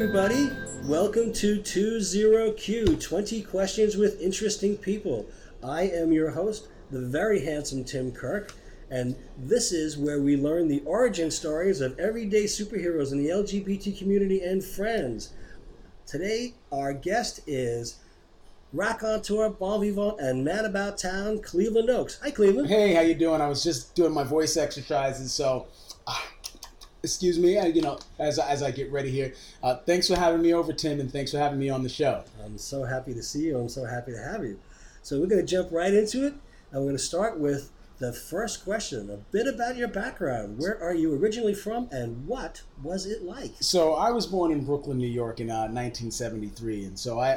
everybody. Welcome to 20Q, 20 Questions with Interesting People. I am your host, the very handsome Tim Kirk, and this is where we learn the origin stories of everyday superheroes in the LGBT community and friends. Today, our guest is raconteur, bon vivant, and man about town, Cleveland Oaks. Hi, Cleveland. Hey, how you doing? I was just doing my voice exercises, so... excuse me, as I get ready here. Thanks for having me over, Tim, and thanks for having me on the show. I'm so happy to see you. I'm so happy to have you. So we're going to jump right into it, and we're going to start with the first question, a bit about your background. Where are you originally from, and what was it like? So I was born in Brooklyn, New York in 1973, and so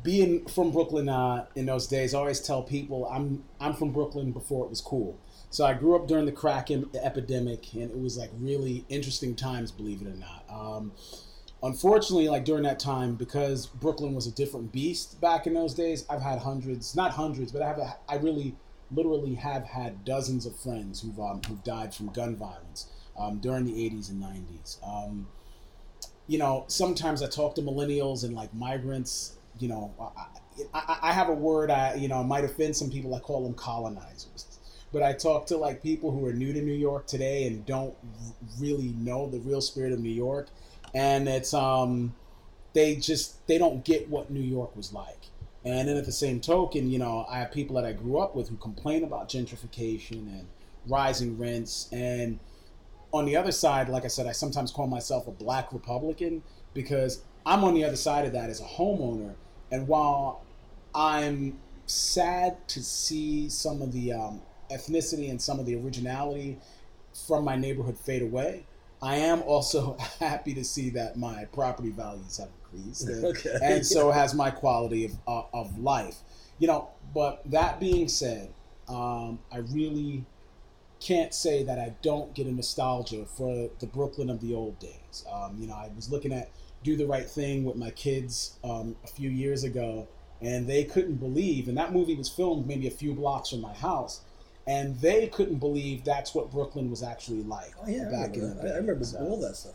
being from Brooklyn in those days, I always tell people I'm from Brooklyn before it was cool. So I grew up during the crack epidemic, and it was like really interesting times, believe it or not. Unfortunately, like during that time, because Brooklyn was a different beast back in those days, I've had not hundreds, but I really literally have had dozens of friends who've died from gun violence during the 80s and 90s. Sometimes I talk to millennials and like migrants. I have a word might offend some people. I call them colonizers. But I talk to like people who are new to New York today and don't really know the real spirit of New York, and it's they don't get what New York was like. And then at the same token, I have people that I grew up with who complain about gentrification and rising rents. And on the other side, like I said, I sometimes call myself a Black Republican because I'm on the other side of that as a homeowner. And while I'm sad to see some of the ethnicity and some of the originality from my neighborhood fade away, I am also happy to see that my property values have increased, and so has my quality of life. But that being said, I really can't say that I don't get a nostalgia for the Brooklyn of the old days. I was looking at Do the Right Thing with my kids a few years ago, and they couldn't believe, and that movie was filmed maybe a few blocks from my house, and they couldn't believe that's what Brooklyn was actually like. Oh yeah, back in the day. I remember all that stuff.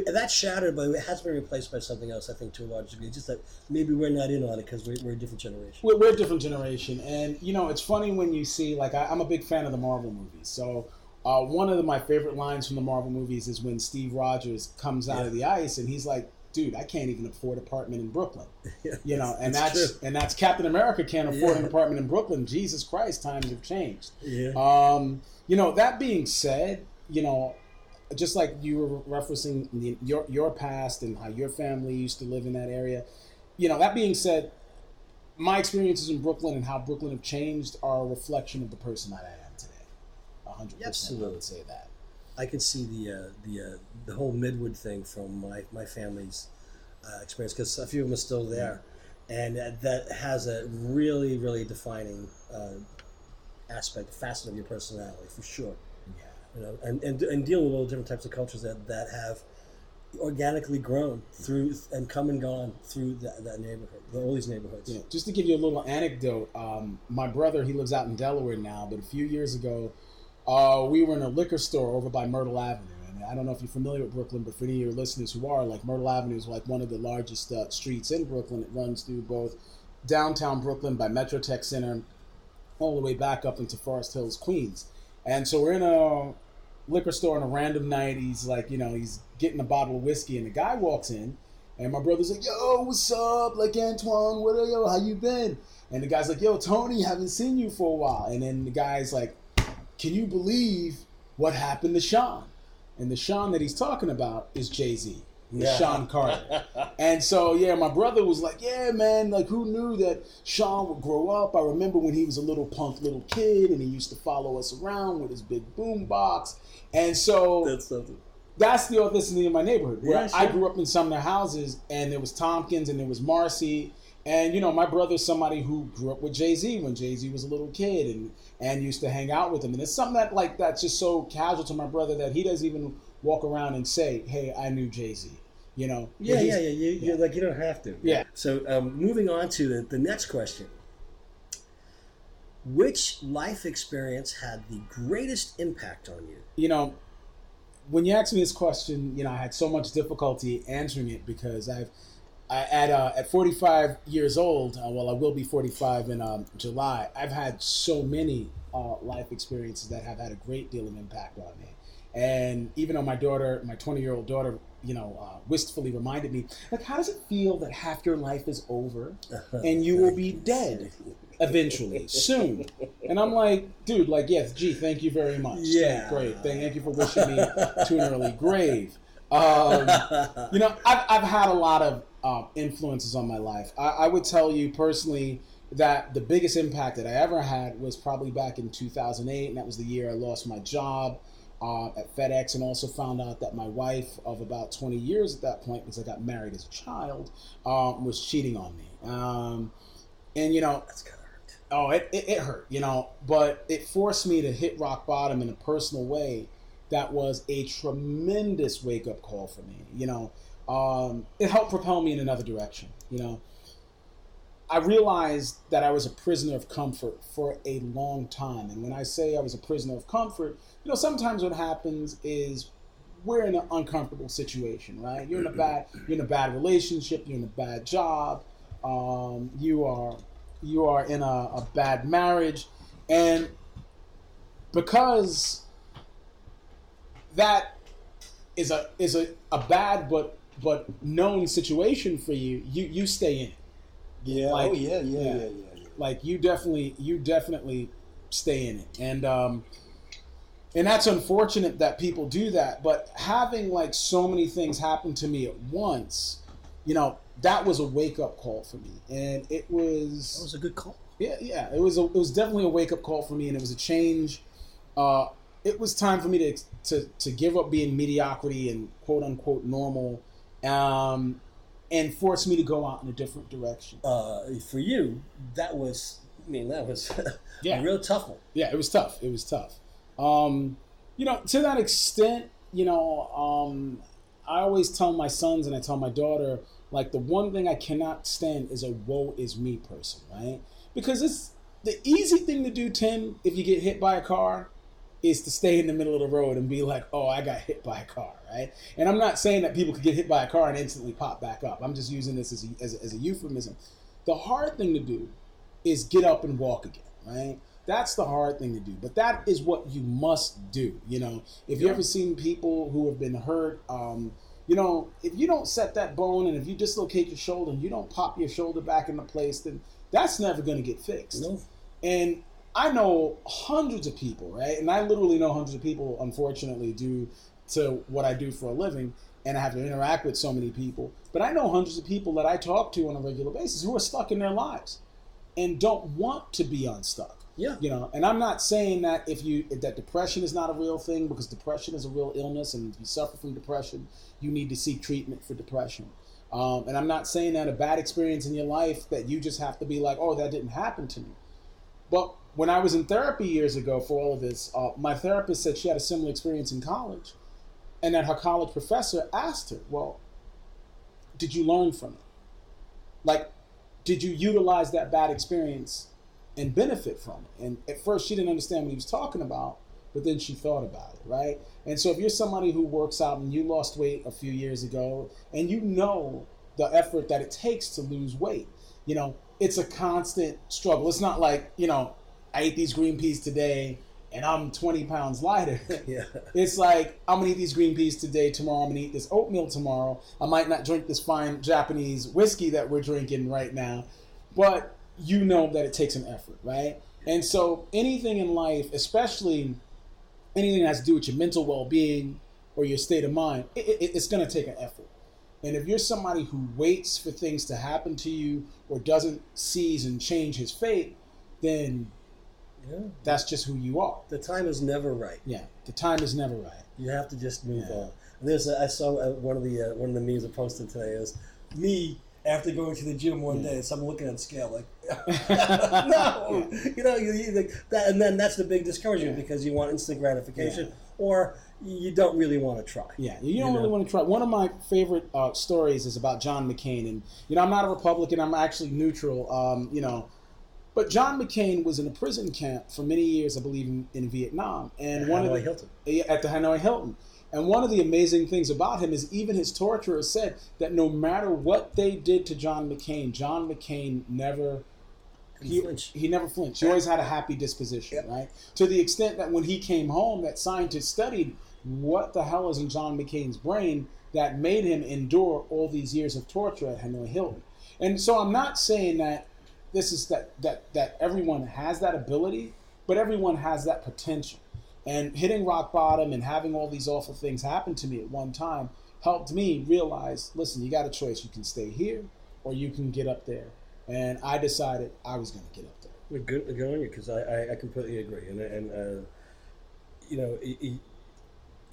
That's shattered, but it has been replaced by something else, I think, to a large degree. Just that maybe we're not in on it because we're a different generation. We're a different generation. And, it's funny when you see, like, I'm a big fan of the Marvel movies. So one of my favorite lines from the Marvel movies is when Steve Rogers comes out of the ice and he's like, dude, I can't even afford an apartment in Brooklyn. And that's Captain America can't afford an apartment in Brooklyn. Jesus Christ, times have changed. Yeah. That being said, just like you were referencing your past and how your family used to live in that area, that being said, my experiences in Brooklyn and how Brooklyn have changed are a reflection of the person that I am today. 100%. Absolutely. I would say that. I can see the whole Midwood thing from my family's experience, because a few of them are still there, and that has a really, really defining facet of your personality for sure. Yeah. And dealing with all the different types of cultures that have organically grown through and come and gone through that neighborhood, all these neighborhoods. Yeah. Just to give you a little anecdote, my brother, he lives out in Delaware now, but a few years ago, we were in a liquor store over by Myrtle Avenue. And I don't know if you're familiar with Brooklyn, but for any of your listeners who are, like, Myrtle Avenue is like one of the largest streets in Brooklyn. It runs through both downtown Brooklyn by Metro Tech Center all the way back up into Forest Hills, Queens. And so we're in a liquor store on a random night. He's like, he's getting a bottle of whiskey, and the guy walks in, and my brother's like, yo, what's up? Like, Antoine, how you been? And the guy's like, yo, Tony, haven't seen you for a while. And then the guy's like, can you believe what happened to Sean? And the Sean that he's talking about is Jay-Z, Sean Carter. And so, my brother was like, yeah, man, like, who knew that Sean would grow up? I remember when he was a little punk little kid, and he used to follow us around with his big boom box. And so that's the authenticity of my neighborhood. Where I grew up in some of their houses, and there was Tompkins, and there was Marcy. And, my brother's somebody who grew up with Jay-Z when Jay-Z was a little kid and used to hang out with him. And it's something that's just so casual to my brother that he doesn't even walk around and say, hey, I knew Jay-Z. You're like, you don't have to. Yeah. So moving on to the next question. Which life experience had the greatest impact on you? when you asked me this question, I had so much difficulty answering it because at 45 years old, well, I will be 45 in July. I've had so many life experiences that have had a great deal of impact on me. And even though my 20-year-old daughter, wistfully reminded me, like, how does it feel that half your life is over and you will be dead eventually, soon? And I'm like, dude, like, yes, gee, thank you very much. Yeah. Great. Thank you for wishing me to an early grave. I've had a lot of influences on my life. I would tell you personally that the biggest impact that I ever had was probably back in 2008, and that was the year I lost my job at FedEx, and also found out that my wife of about 20 years at that point, because I got married as a child, was cheating on me. That's kind of hurt. Oh, it hurt, but it forced me to hit rock bottom in a personal way. That was a tremendous wake-up call for me. It helped propel me in another direction. I realized that I was a prisoner of comfort for a long time. And when I say I was a prisoner of comfort, sometimes what happens is we're in an uncomfortable situation, right? You're in a bad relationship, you're in a bad job, you are in a bad marriage, and because that is a bad but known situation for you, you stay in it. Yeah. Like, Yeah. Like you definitely stay in it, and that's unfortunate that people do that. But having like so many things happen to me at once, that was a wake up call for me, and it was. That was a good call. Yeah. It was definitely a wake up call for me, and it was a change. It was time for me to give up being mediocrity and quote unquote normal, and force me to go out in a different direction. For you, that was Yeah. a real tough one. Yeah, it was tough. To that extent, I always tell my sons and I tell my daughter, like, the one thing I cannot stand is a woe is me person, right? Because it's the easy thing to do, Tim, if you get hit by a car, is to stay in the middle of the road and be like, oh, I got hit by a car, right? And I'm not saying that people could get hit by a car and instantly pop back up. I'm just using this as a euphemism. The hard thing to do is get up and walk again, right? That's the hard thing to do. But that is what you must do, If you ever seen people who have been hurt, if you don't set that bone and if you dislocate your shoulder and you don't pop your shoulder back into place, then that's never going to get fixed. No. And I know hundreds of people, right? And I literally know hundreds of people, unfortunately, due to what I do for a living, and I have to interact with so many people. But I know hundreds of people that I talk to on a regular basis who are stuck in their lives and don't want to be unstuck. Yeah. And I'm not saying that that depression is not a real thing, because depression is a real illness, and if you suffer from depression, you need to seek treatment for depression. And I'm not saying that a bad experience in your life that you just have to be like, oh, that didn't happen to me. But when I was in therapy years ago for all of this, my therapist said she had a similar experience in college, and that her college professor asked her, well, did you learn from it? Like, did you utilize that bad experience and benefit from it? And at first she didn't understand what he was talking about, but then she thought about it, right? And so if you're somebody who works out and you lost weight a few years ago, and the effort that it takes to lose weight, it's a constant struggle. It's not like, I ate these green peas today and I'm 20 pounds lighter. Yeah. It's like, I'm going to eat these green peas today, tomorrow I'm going to eat this oatmeal tomorrow. I might not drink this fine Japanese whiskey that we're drinking right now, but that it takes an effort, right? And so anything in life, especially anything that has to do with your mental well-being or your state of mind, it's going to take an effort. And if you're somebody who waits for things to happen to you or doesn't seize and change his fate, then that's just who you are. The time is never right. Yeah, the time is never right. You have to just move on. And I saw one of the memes I posted today is me after going to the gym one day, and someone looking at the scale like, no, that, and then that's the big discouragement because you want instant gratification, or you don't really want to try. Yeah, you don't really want to try. One of my favorite stories is about John McCain, and I'm not a Republican. I'm actually neutral. But John McCain was in a prison camp for many years, I believe, in Vietnam, and at the Hanoi Hilton. And one of the amazing things about him is even his torturers said that no matter what they did to John McCain never he never flinched. He always had a happy disposition, right? To the extent that when he came home, that scientists studied what the hell is in John McCain's brain that made him endure all these years of torture at Hanoi Hilton. And so I'm not saying that this is that everyone has that ability, but everyone has that potential. And hitting rock bottom and having all these awful things happen to me at one time helped me realize, listen, you got a choice. You can stay here or you can get up there. And I decided I was going to get up there. Good on you, because I completely agree. And you know,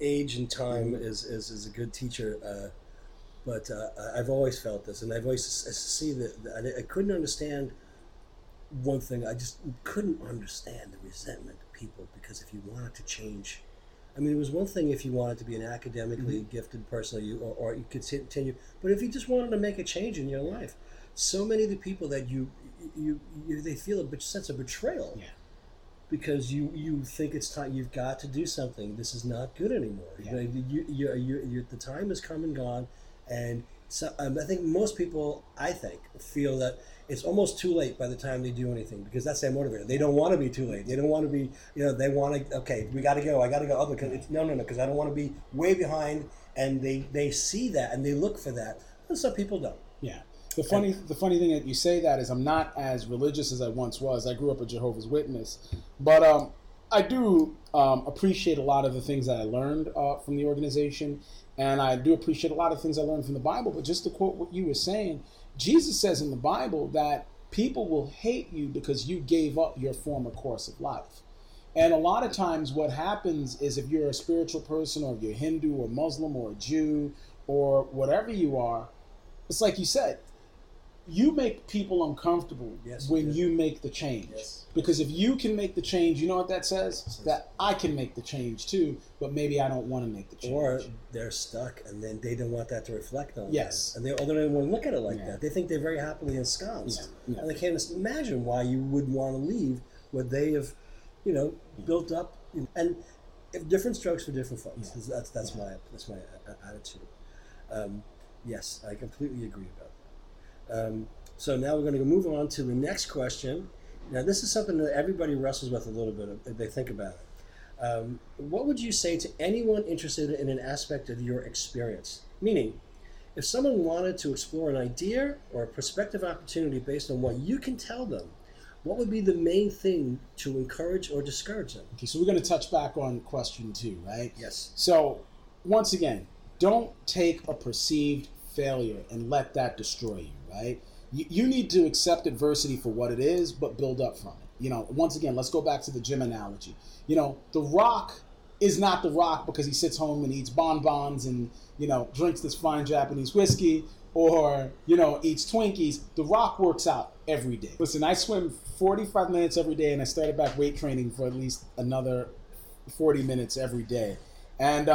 age and time is a good teacher. But I've always felt this, and I've always see that I couldn't understand one thing. I just couldn't understand the resentment of people, because if you wanted to change, I mean, it was one thing if you wanted to be an academically gifted person, or you could continue, but if you just wanted to make a change in your life, so many of the people that you they feel a sense of betrayal. Yeah. Because you think it's time, you've got to do something. This is not good anymore. Yeah. You the time has come and gone, and so I think most people, feel that it's almost too late by the time they do anything, because that's their motivator. They don't want to be too late. They don't want to be, they want to, okay, we got to go. I got to go. Oh, because no, because I don't want to be way behind. And they see that and they look for that. And some people don't. Yeah. The funny thing that you say that is, I'm not as religious as I once was. I grew up a Jehovah's Witness, but I do appreciate a lot of the things that I learned from the organization, and I do appreciate a lot of things I learned from the Bible. But just to quote what you were saying, Jesus says in the Bible that people will hate you because you gave up your former course of life. And a lot of times what happens is, if you're a spiritual person, or if you're Hindu or Muslim or a Jew or whatever you are, it's like you said, you make people uncomfortable when you make the change. Yes. Because if you can make the change, you know what that says? That I can make the change too, but maybe I don't want to make the change. Or they're stuck, and then they don't want that to reflect on them. Yes. And they don't even want to look at it like that. They think they're very happily ensconced. Yeah. And they can't imagine why you would want to leave what they have, built up. And if different strokes for different folks. Yeah. That's my attitude. Yes, I completely agree about that. So now we're going to move on to the next question. Now, this is something that everybody wrestles with a little bit if they think about it. What would you say to anyone interested in an aspect of your experience? Meaning, if someone wanted to explore an idea or a prospective opportunity based on what you can tell them, what would be the main thing to encourage or discourage them? Okay, so we're going to touch back on question 2, right? Yes. So, once again, don't take a perceived failure and let that destroy you, right? You need to accept adversity for what it is, but build up from it. Once again, let's go back to the gym analogy. The Rock is not the Rock because he sits home and eats bonbons and, drinks this fine Japanese whiskey, or, eats Twinkies. The Rock works out every day. Listen, I swim 45 minutes every day, and I started back weight training for at least another 40 minutes every day. And,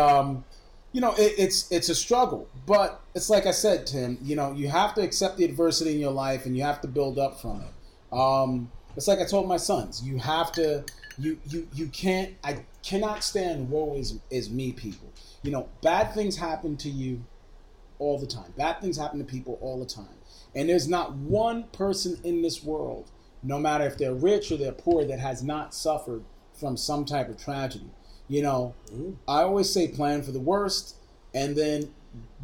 it's a struggle, but it's like I said, Tim, you have to accept the adversity in your life, and you have to build up from it. It's like I told my sons, you have to, I cannot stand woe is me people. Bad things happen to you all the time. Bad things happen to people all the time. And there's not one person in this world, no matter if they're rich or they're poor, that has not suffered from some type of tragedy. I always say plan for the worst and then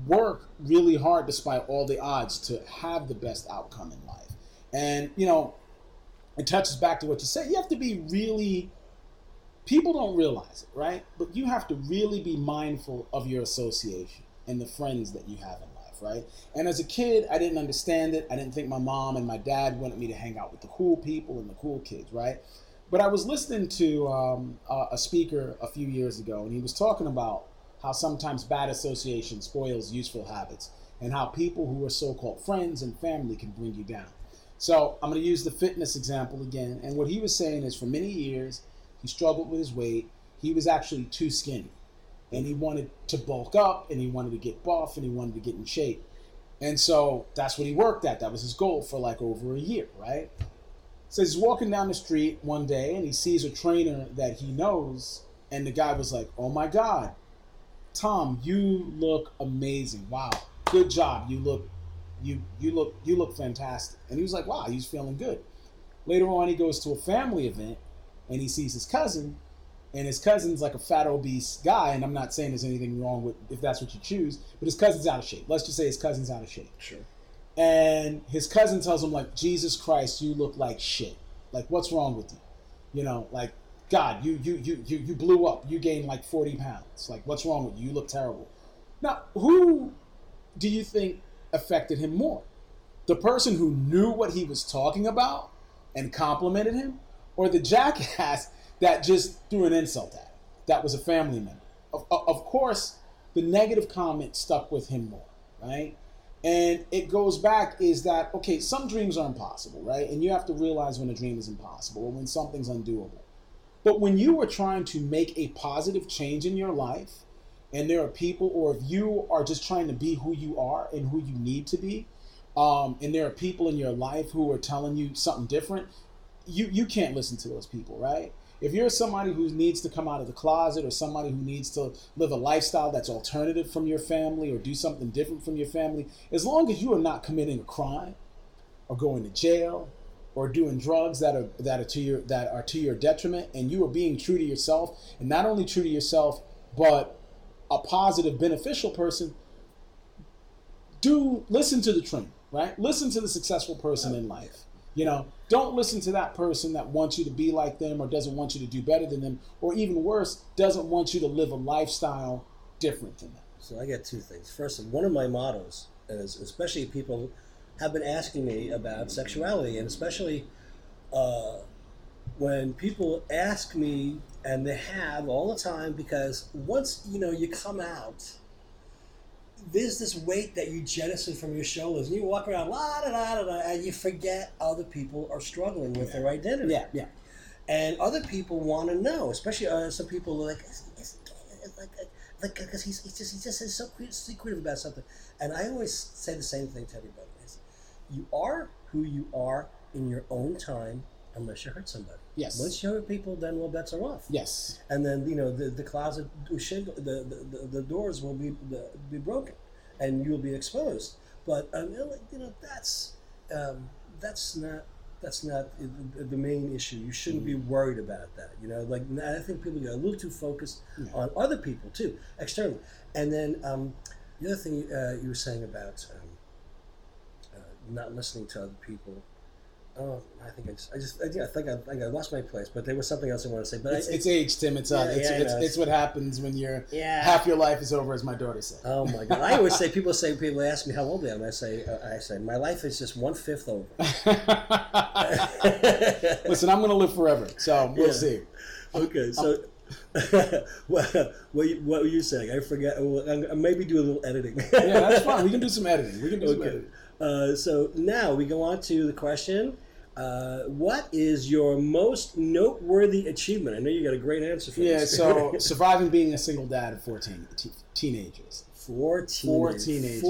work really hard despite all the odds to have the best outcome in life. And, it touches back to what you said. You have to be really, people don't realize it, right? But you have to really be mindful of your association and the friends that you have in life, right? And as a kid, I didn't understand it. I didn't think my mom and my dad wanted me to hang out with the cool people and the cool kids, right? But I was listening to a speaker a few years ago, and he was talking about how sometimes bad association spoils useful habits, and how people who are so-called friends and family can bring you down. So I'm going to use the fitness example again. And what he was saying is, for many years, he struggled with his weight. He was actually too skinny, and he wanted to bulk up, and he wanted to get buff, and he wanted to get in shape. And so that's what he worked at. That was his goal for like over a year, right? So he's walking down the street one day and he sees a trainer that he knows, and the guy was like, "Oh my God, Tom, you look amazing! Wow, good job! You look fantastic!" And he was like, "Wow, he's feeling good." Later on, he goes to a family event and he sees his cousin, and his cousin's like a fat, obese guy. And I'm not saying there's anything wrong with if that's what you choose, but his cousin's out of shape. Let's just say his cousin's out of shape. Sure. And his cousin tells him, like, "Jesus Christ, you look like shit. Like, what's wrong with you? You know, like, God, you blew up. You gained like 40 pounds. Like, what's wrong with you? You look terrible." Now, who do you think affected him more? The person who knew what he was talking about and complimented him, or the jackass that just threw an insult at him? That was a family member. Of course, the negative comment stuck with him more, right? And it goes back is that, okay, some dreams are impossible, right? And you have to realize when a dream is impossible or when something's undoable. But when you are trying to make a positive change in your life, and there are people, or if you are just trying to be who you are and who you need to be, and there are people in your life who are telling you something different, you can't listen to those people, right? If you're somebody who needs to come out of the closet, or somebody who needs to live a lifestyle that's alternative from your family or do something different from your family, as long as you are not committing a crime or going to jail or doing drugs that are to your detriment, and you are being true to yourself, and not only true to yourself but a positive, beneficial person, do listen to the trend, right? Listen to the successful person in life. You know, don't listen to that person that wants you to be like them or doesn't want you to do better than them, or even worse, doesn't want you to live a lifestyle different than them. So I got two things. First, one of my mottos is, especially people have been asking me about sexuality, and especially when people ask me, and they have all the time, because once you come out, there's this weight that you jettison from your shoulders, and you walk around la da da da, and you forget other people are struggling with their identity. Yeah. And other people want to know, especially some people are like, because he's just so secretive about something. And I always say the same thing to everybody: is you are who you are in your own time, unless you hurt somebody. Yes. Once you hurt people, then all bets are off. Yes. And then the closet shingle, the doors will be broken, and you'll be exposed. But that's not the main issue. You shouldn't be worried about that. I think people get a little too focused on other people too, externally. And then the other thing you were saying about not listening to other people. Oh, I think I lost my place, but there was something else I wanted to say. But it's age, Tim. It's what happens when you're half your life is over, as my daughter said. Oh my God! I always say people ask me how old I am. I say my life is just 1/5 over. Listen, I'm going to live forever, so we'll see. Okay, so what were you saying? I forget. Maybe do a little editing. Yeah, that's fine. We can do some editing. Some editing. So now we go on to the question. What is your most noteworthy achievement? I know you got a great answer for this. Yeah, so surviving being a single dad of 4 teenagers. Four teenagers.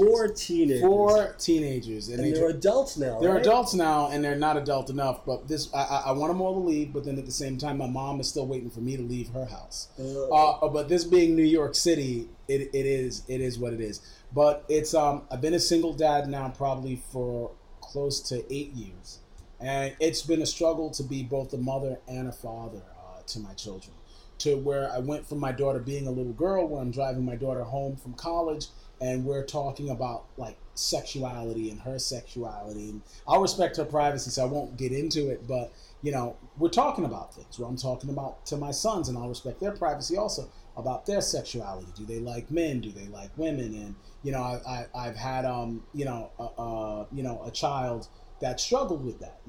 And they're adults now, They're right? adults now, and they're not adult enough. But I want them all to leave, but then at the same time, my mom is still waiting for me to leave her house. But this being New York City, it is what it is. But it's I've been a single dad now probably for close to 8 years. And it's been a struggle to be both a mother and a father to my children. To where I went from my daughter being a little girl, where I'm driving my daughter home from college, and we're talking about like sexuality and her sexuality. And I'll respect her privacy, so I won't get into it. But we're talking about things. Where I'm talking about to my sons, and I'll respect their privacy also about their sexuality. Do they like men? Do they like women? And I've had a child that struggled with that.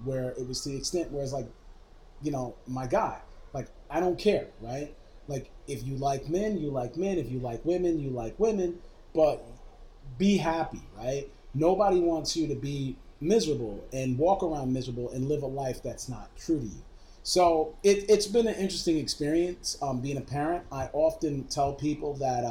Where it was to the extent where it's like, my guy. Like, I don't care, right? Like, if you like men, you like men. If you like women, you like women. But be happy, right? Nobody wants you to be miserable and walk around miserable and live a life that's not true to you. So it's been an interesting experience being a parent. I often tell people that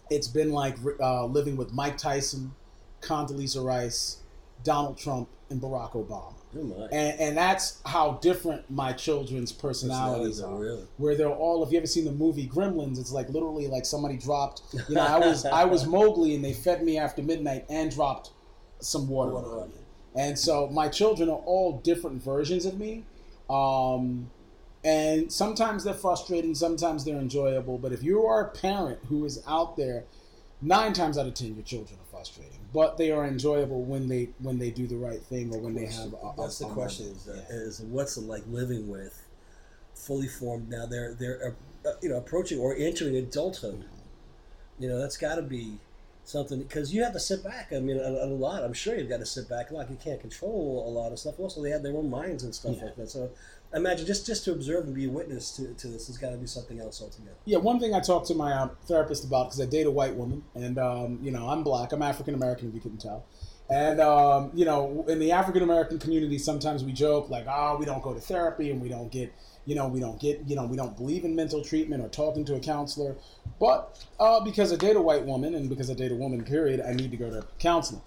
it's been like living with Mike Tyson, Condoleezza Rice, Donald Trump and Barack Obama. Oh my. And that's how different my children's personalities are. Really. Where they're all, if you ever seen the movie Gremlins, it's like literally like somebody dropped, I was Mowgli and they fed me after midnight and dropped some water on me. And so my children are all different versions of me. And sometimes they're frustrating, sometimes they're enjoyable. But if you are a parent who is out there, 9 times out of 10, your children are frustrating. But they are enjoyable when they do the right thing or when they have. That's the question. Is what's it like living with fully formed? Now they're approaching or entering adulthood. That's got to be something, because you have to sit back. I mean, a lot. I'm sure you've got to sit back. Like, you can't control a lot of stuff. Also, they have their own minds and stuff like that. So, imagine just to observe and be a witness to this has got to be something else altogether. Yeah, one thing I talked to my therapist about, because I date a white woman, and I'm black. I'm African American, if you couldn't tell. And in the African American community, sometimes we joke like, we don't go to therapy and we don't believe in mental treatment or talking to a counselor. But because I date a white woman and because I date a woman, period, I need to go to counseling.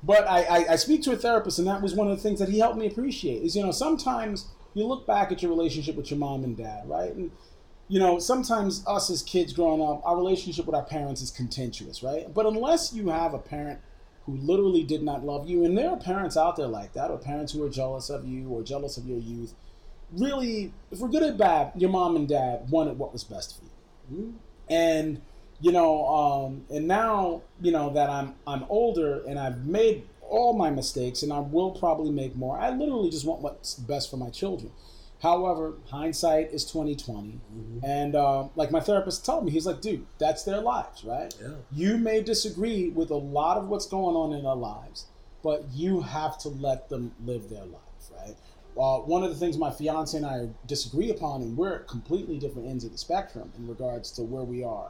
But I speak to a therapist, and that was one of the things that he helped me appreciate is, sometimes you look back at your relationship with your mom and dad, right? And, sometimes us as kids growing up, our relationship with our parents is contentious, right? But unless you have a parent who literally did not love you, and there are parents out there like that, or parents who are jealous of you or jealous of your youth, really, if we're good or bad, your mom and dad wanted what was best for you. Mm-hmm. And and now, that I'm older and I've made all my mistakes and I will probably make more, I literally just want what's best for my children. However, hindsight is 20/20. Mm-hmm. And like my therapist told me, he's like, dude, that's their lives, right? Yeah. You may disagree with a lot of what's going on in their lives, but you have to let them live their life, right? One of the things my fiance and I disagree upon, and we're at completely different ends of the spectrum in regards to where we are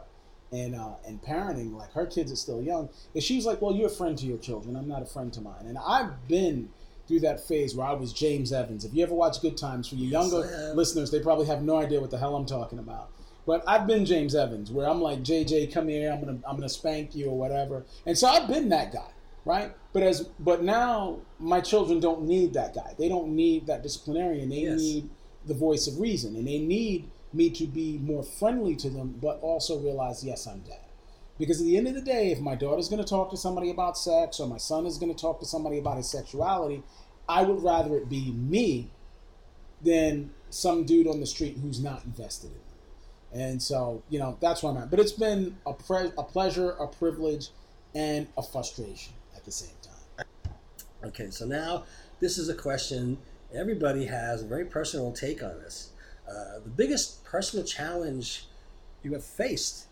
and parenting, like her kids are still young, is she's like, well, you're a friend to your children. I'm not a friend to mine. And I've been through that phase where I was James Evans. If you ever watch Good Times, for you younger listeners, they probably have no idea what the hell I'm talking about. But I've been James Evans, where I'm like, JJ, come here, I'm gonna spank you or whatever. And so I've been that guy, right? But now my children don't need that guy. They don't need that disciplinarian. They need the voice of reason, and they need me to be more friendly to them, but also realize, yes, I'm dad. Because at the end of the day, if my daughter's going to talk to somebody about sex or my son is going to talk to somebody about his sexuality, I would rather it be me than some dude on the street who's not invested in it. And so, that's where I'm at. But it's been a pleasure, a privilege, and a frustration at the same time. Okay, so now this is a question everybody has a very personal take on this. The biggest personal challenge you have faced,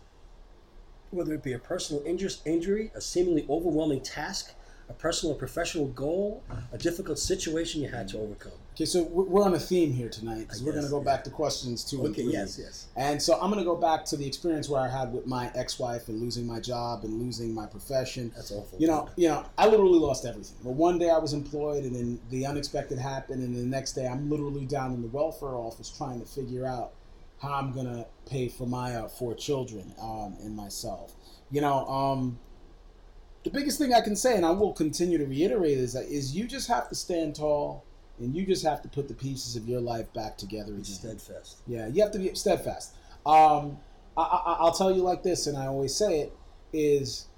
whether it be a personal injury, a seemingly overwhelming task, a personal or professional goal, a difficult situation you had to overcome. Okay, so we're on a theme here tonight, because we're going to go back to questions 2 and 3. Yes. And so I'm going to go back to the experience where I had with my ex-wife and losing my job and losing my profession. That's awful. I literally lost everything. But one day I was employed, and then the unexpected happened, and the next day I'm literally down in the welfare office trying to figure out how I'm going to pay for my 4 children and myself. The biggest thing I can say, and I will continue to reiterate, is you just have to stand tall, and you just have to put the pieces of your life back together again. Steadfast. Yeah, you have to be steadfast. I'll tell you like this, and I always say it, is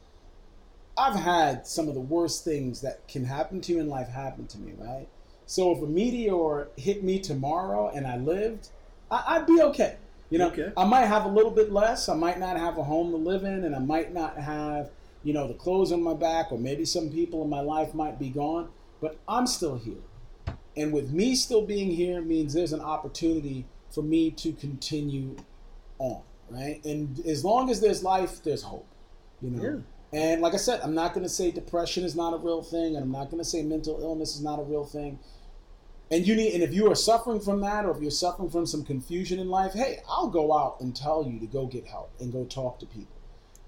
I've had some of the worst things that can happen to you in life happen to me, right? So if a meteor hit me tomorrow and I lived, I'd be okay. Okay. I might have a little bit less. I might not have a home to live in, and I might not have the clothes on my back, or maybe some people in my life might be gone, but I'm still here. And with me still being here means there's an opportunity for me to continue on, right? And as long as there's life, there's hope, Yeah. And like I said, I'm not going to say depression is not a real thing, and I'm not going to say mental illness is not a real thing. And if you are suffering from that, or if you're suffering from some confusion in life, hey, I'll go out and tell you to go get help and go talk to people.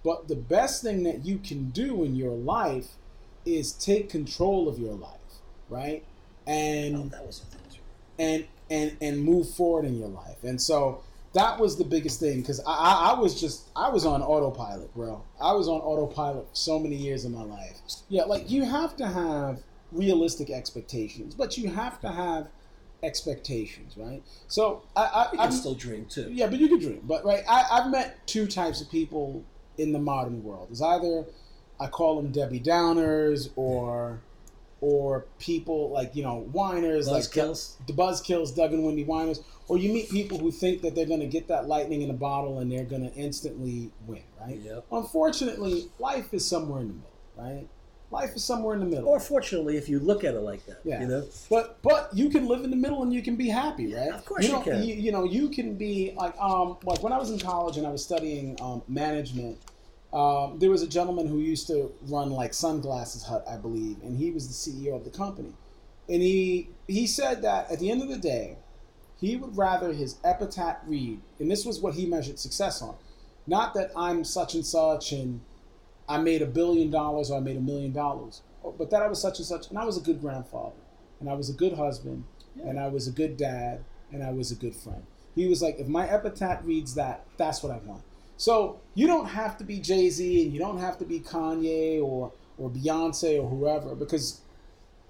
But the best thing that you can do in your life is take control of your life, right? And move forward in your life. And so that was the biggest thing, because I was on autopilot, bro. I was on autopilot for so many years of my life. Yeah, like you have to have realistic expectations, but you have to have expectations, right? So You can still dream too. yeah, but you can dream. But right, I've met two types of people in the modern world. It's either I call them Debbie Downers or people like, whiners, Buzzkills. like the buzzkills, Doug and Wendy whiners, or you meet people who think that they're going to get that lightning in a bottle and they're going to instantly win, right? Yep. Unfortunately, life is somewhere in the middle, right? Life is somewhere in the middle. Or fortunately, if you look at it like that, Yeah. But you can live in the middle and you can be happy, right? Of course you can. You can be like when I was in college and I was studying management. There was a gentleman who used to run like Sunglasses Hut, I believe, and he was the CEO of the company. And he said that at the end of the day, he would rather his epitaph read, and this was what he measured success on, not that I'm such and such and I made $1 billion or I made $1 million, but that I was such and such, and I was a good grandfather, and I was a good husband, and I was a good dad, and I was a good friend. He was like, if my epitaph reads that, that's what I want. So you don't have to be Jay-Z and you don't have to be Kanye or Beyonce or whoever, because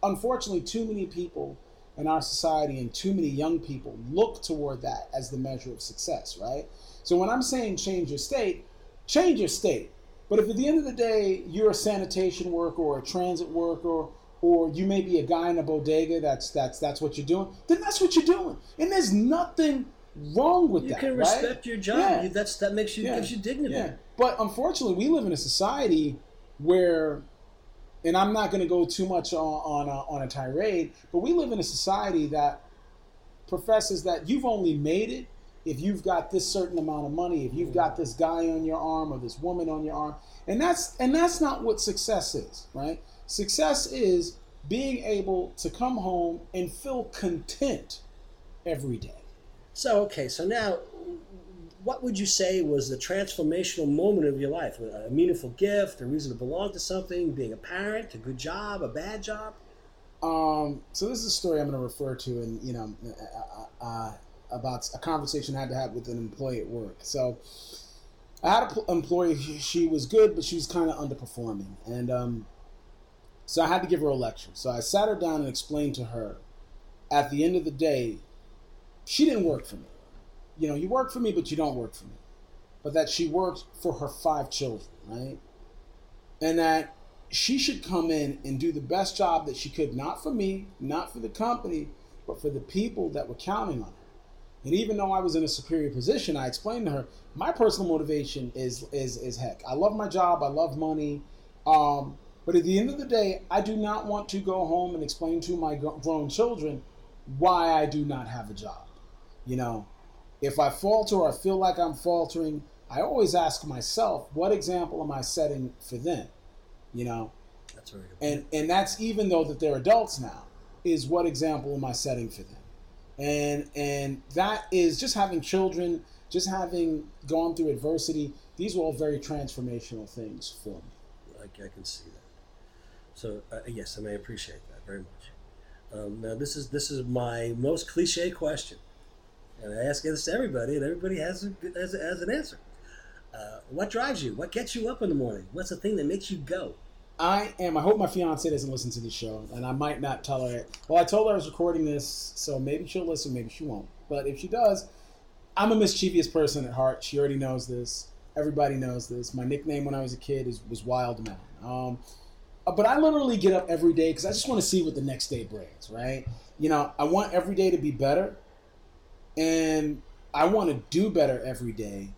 unfortunately too many people in our society and too many young people look toward that as the measure of success, right? So when I'm saying change your state, change your state. But if at the end of the day you're a sanitation worker or a transit worker or you may be a guy in a bodega that's what you're doing, then that's what you're doing. And there's nothing wrong with that. You can respect your job. Yeah. That makes you gives you dignity. Yeah. But unfortunately, we live in a society where, and I'm not going to go too much on a tirade, but we live in a society that professes that you've only made it if you've got this certain amount of money, if you've got this guy on your arm or this woman on your arm, and that's not what success is, right? Success is being able to come home and feel content every day. So now, what would you say was the transformational moment of your life? A meaningful gift, a reason to belong to something, being a parent, a good job, a bad job? So this is a story I'm going to refer to, and about a conversation I had to have with an employee at work. So I had an employee. She was good, but she was kind of underperforming, and so I had to give her a lecture. So I sat her down and explained to her, at the end of the day, she didn't work for me. You work for me, but you don't work for me. But that she worked for her 5 children, right? And that she should come in and do the best job that she could, not for me, not for the company, but for the people that were counting on her. And even though I was in a superior position, I explained to her, my personal motivation is heck. I love my job, I love money, but at the end of the day, I do not want to go home and explain to my grown children why I do not have a job. If I falter or I feel like I'm faltering, I always ask myself, what example am I setting for them? That's very good. And that's even though that they're adults now, is what example am I setting for them? And that is just having children, just having gone through adversity. These were all very transformational things for me. I can see that. So yes, and I appreciate that very much. Now this is my most cliche question, and I ask this to everybody, and everybody has an answer. What drives you? What gets you up in the morning? What's the thing that makes you go? I hope my fiance doesn't listen to this show, and I might not tell her it. Well, I told her I was recording this, so maybe she'll listen, maybe she won't. But if she does, I'm a mischievous person at heart. She already knows this. Everybody knows this. My nickname when I was a kid was Wild Man. But I literally get up every day because I just want to see what the next day brings, right? I want every day to be better, and I want to do better every day.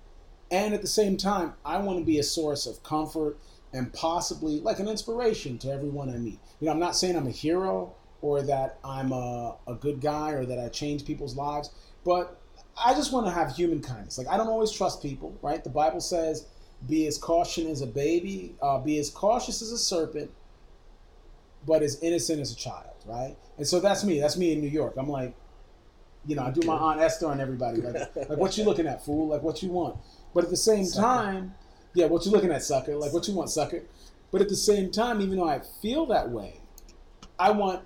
And at the same time, I want to be a source of comfort and possibly like an inspiration to everyone I meet. I'm not saying I'm a hero or that I'm a good guy or that I change people's lives, but I just want to have human kindness. Like, I don't always trust people, right? The Bible says, be as cautious as a baby, be as cautious as a serpent, but as innocent as a child, right? And so that's me. That's me in New York. I'm like, I do my Aunt Esther on everybody. Like what you looking at, fool? Like, what you want? But at the same time, yeah, what you looking at, sucker? Like, what you want, sucker? But at the same time, even though I feel that way, I want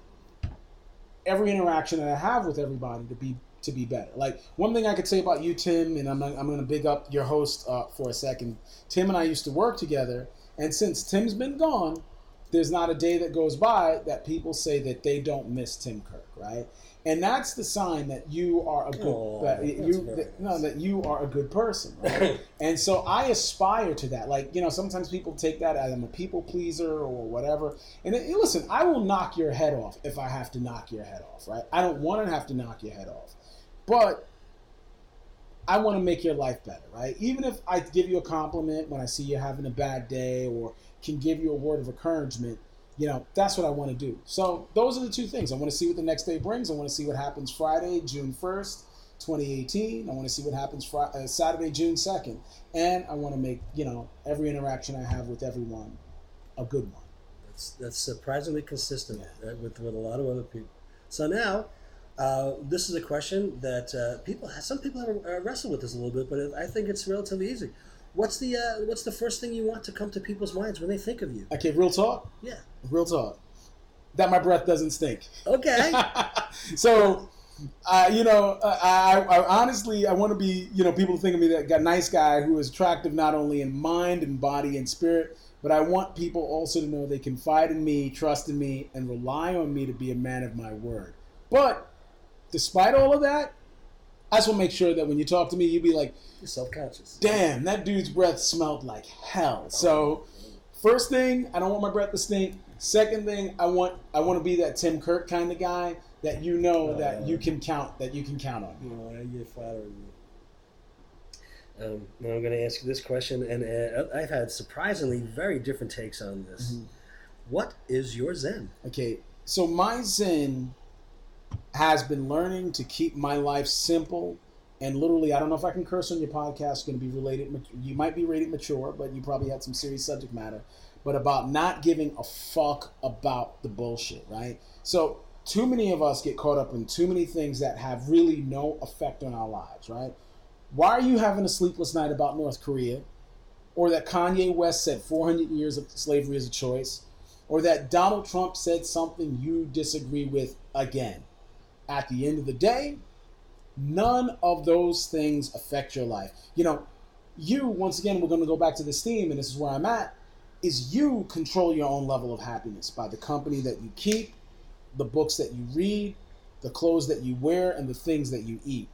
every interaction that I have with everybody to be to be better. Like, one thing I could say about you, Tim, and I'm going to big up your host for a second. Tim and I used to work together, and since Tim's been gone, there's not a day that goes by that people say that they don't miss Tim Kirk, right? And that's the sign that you are a good that you are a good person, right? And so I aspire to that. Like, sometimes people take that as I'm a people pleaser or whatever. And listen, I will knock your head off if I have to knock your head off, right? I don't want to have to knock your head off, but I want to make your life better, right? Even if I give you a compliment when I see you having a bad day, or can give you a word of encouragement, that's what I want to do. So those are the two things. I want to see what the next day brings. I want to see what happens Friday, June 1st, 2018. I want to see what happens Saturday, June 2nd. And I want to make, every interaction I have with everyone a good one. That's surprisingly consistent with a lot of other people. So now, this is a question that some people have wrestled with this a little bit, but I think it's relatively easy. What's the first thing you want to come to people's minds when they think of you? Okay, real talk? Yeah. Real talk. That my breath doesn't stink. Okay. So, I honestly, I want to be, people think of me that got nice guy who is attractive not only in mind and body and spirit, but I want people also to know they confide in me, trust in me, and rely on me to be a man of my word. But despite all of that, I just want to make sure that when you talk to me, you be like, you're self-conscious. Damn, that dude's breath smelled like hell. So, first thing, I don't want my breath to stink. Second thing, I want to be that Tim Kirk kind of guy that that you can count on. You're flattering me. Now I'm going to ask you this question, and I've had surprisingly very different takes on this. Mm-hmm. What is your Zen? Okay, so my Zen has been learning to keep my life simple. And literally, I don't know if I can curse on your podcast. It's going to be related. You might be rated mature, but you probably had some serious subject matter. But about not giving a fuck about the bullshit, right? So too many of us get caught up in too many things that have really no effect on our lives, right? Why are you having a sleepless night about North Korea? Or that Kanye West said 400 years of slavery is a choice? Or that Donald Trump said something you disagree with again? At the end of the day, none of those things affect your life. You, once again, we're going to go back to this theme, and this is where I'm at, is you control your own level of happiness by the company that you keep, the books that you read, the clothes that you wear, and the things that you eat.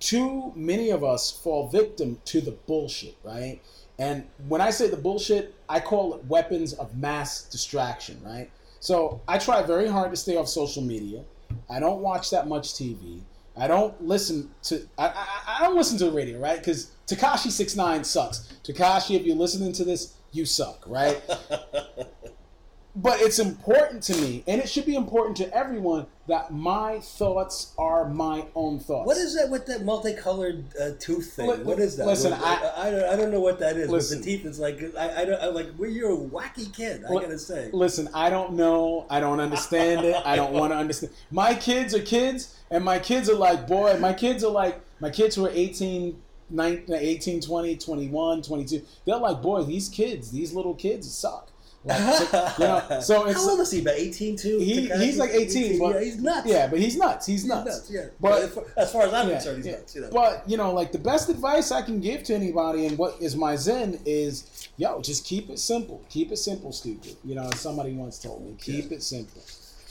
Too many of us fall victim to the bullshit, right? And when I say the bullshit, I call it weapons of mass distraction, right? So I try very hard to stay off social media. I don't watch that much TV. I don't listen to the radio, right? Because Tekashi 6ix9ine sucks. Tekashi, if you're listening to this, you suck, right? But it's important to me, and it should be important to everyone, that my thoughts are my own thoughts. What is that with that multicolored tooth thing? What is that? Listen, I don't know what that is. Listen, with the teeth, it's like you're a wacky kid. I gotta say. Listen, I don't know. I don't understand it. I don't want to understand. My kids are kids, and my kids are like, boy. My kids who are 18, 19, 20, 21, 22. They're like, boy, these little kids suck. So it's, how old is he? About 18 too? He's like 18, but he's nuts. Yeah, but he's nuts. He's nuts. Yeah. But as far as I'm concerned, he's nuts. But the best advice I can give to anybody, and what is my Zen, is just keep it simple. Keep it simple, stupid. As somebody once told me, keep it simple.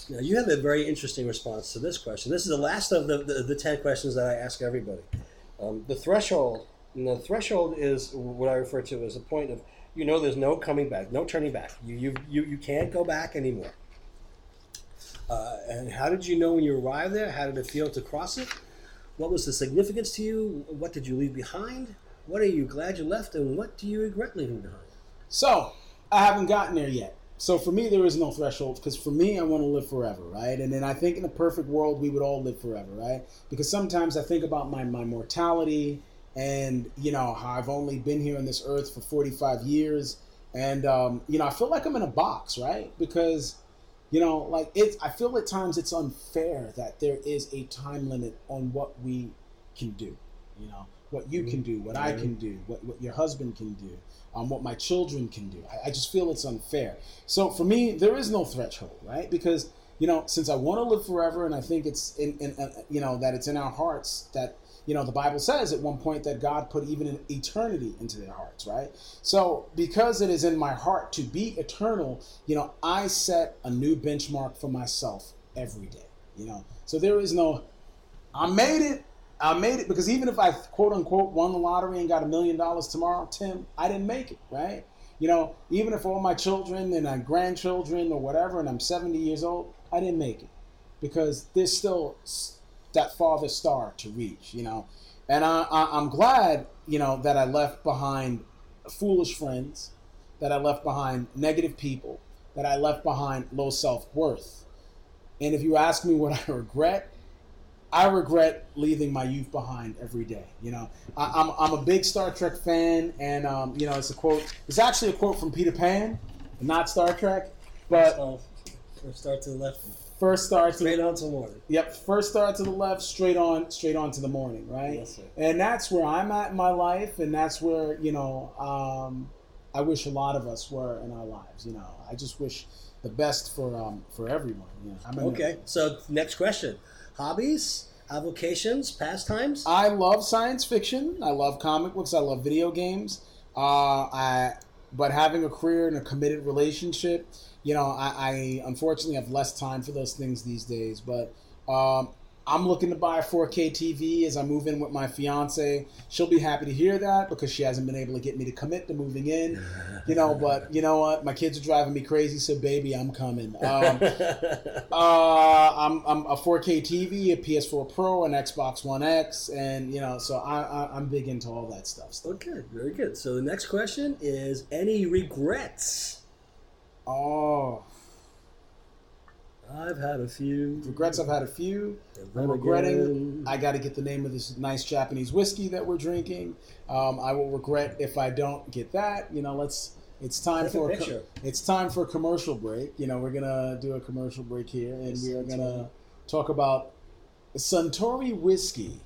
Now, you have a very interesting response to this question. This is the last of the 10 questions that I ask everybody. The threshold. The threshold is what I refer to as a point of, there's no coming back, no turning back. You can't go back anymore. And how did you know when you arrived there? How did it feel to cross it? What was the significance to you? What did you leave behind? What are you glad you left? And what do you regret leaving behind? So, I haven't gotten there yet. So for me, there is no threshold, because for me, I want to live forever, right? And then I think in a perfect world, we would all live forever, right? Because sometimes I think about my mortality, and how I've only been here on this earth for 45 years, and I feel like I'm in a box, right? Because I feel at times it's unfair that there is a time limit on what we can do. What you can do, what I can do, what your husband can do, what my children can do. I just feel it's unfair. So for me, there is no threshold, right? Because since I want to live forever, and I think it's that it's in our hearts that, the Bible says at one point that God put even an eternity into their hearts, right? So because it is in my heart to be eternal, I set a new benchmark for myself every day, So there is no, I made it because even if I quote unquote won the lottery and got $1 million tomorrow, Tim, I didn't make it, right? Even if all my children and my grandchildren or whatever, and I'm 70 years old, I didn't make it because there's still that farther star to reach, And I'm glad, that I left behind foolish friends, that I left behind negative people, that I left behind low self-worth. And if you ask me what I regret leaving my youth behind every day. I'm a big Star Trek fan, and it's a quote. It's actually a quote from Peter Pan, not Star Trek, but first star to the left. First star straight on to the morning. Yep, first star to the left, straight on to the morning, right? Yes, sir. And that's where I'm at in my life, and that's where I wish a lot of us were in our lives. I just wish the best for everyone. Okay, so next question. Hobbies, avocations, pastimes? I love science fiction. I love comic books. I love video games. But having a career and a committed relationship, I unfortunately have less time for those things these days. But I'm looking to buy a 4K TV as I move in with my fiance. She'll be happy to hear that because she hasn't been able to get me to commit to moving in. But you know what? My kids are driving me crazy, so baby, I'm coming. I'm a 4K TV, a PS4 Pro, an Xbox One X, and so I'm big into all that stuff. Okay, very good. So the next question is: any regrets? Oh. I've had a few. Regrets, I've had a few. I'm regretting I got to get the name of this nice Japanese whiskey that we're drinking. I will regret if I don't get that. It's time for a commercial break. We're going to do a commercial break here, and we are going to talk about Suntory whiskey,